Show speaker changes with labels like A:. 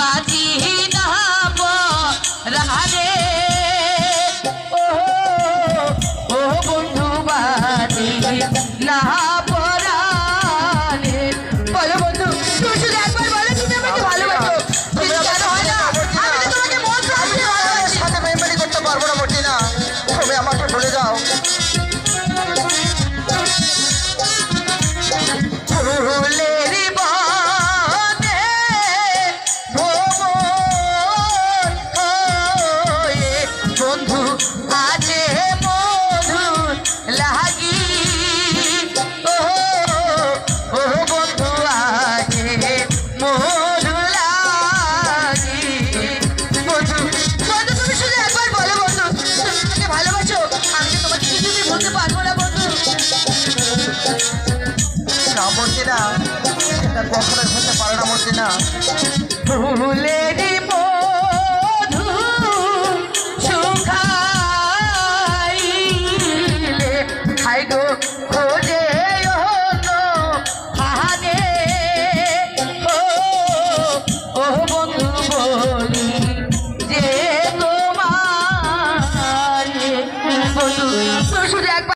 A: বাজি না রাহারে ও ও বন্ধু বাজি না পরানে। বলো বন্ধু, তুমি শুধু একবার বলো তুমি আমাকে ভালোবাসো। কিন্তু কেন হয় না? আমি তো তোমাকে মন প্রাণে ভালোবাসি।
B: সাথে মেমরি করতে পারবো না মর্জিনা, তুমি আমাকে ভুলে যাও।
A: ফুলের বনে ভ্রমণ হয়ে বন্ধু আছে মধুর লাগি ও ও বন্ধু আছে মধুর লাগি। বন্ধু বন্ধু তুমি শুধু একবার বলো বন্ধু তুমি আমাকে ভালোবাসো। আমি তো তোমাকে কিছুতেই বলতে পারবো না বন্ধু।
B: না মর্জিনা, এটা কখনোই হতে পারে না মর্জিনা।
A: ফুলের মধু শুকাইলে খাই গো খোঁজে অন্য হানে ও ও বন্ধু বলি যে তোমার বন্ধু শুধু একবার